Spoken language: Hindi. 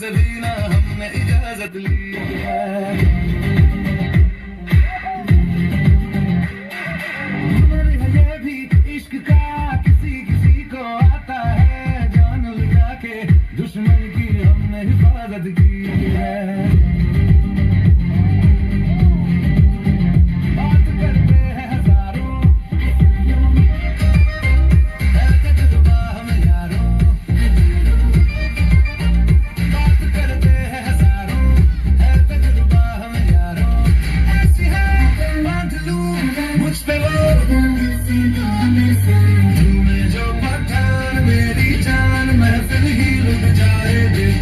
से भी ना हमने इजाजत ली है। हुनर है ये भी इश्क का, किसी किसी को आता है, जान लगा के दुश्मन की हमने हिफाजत की है।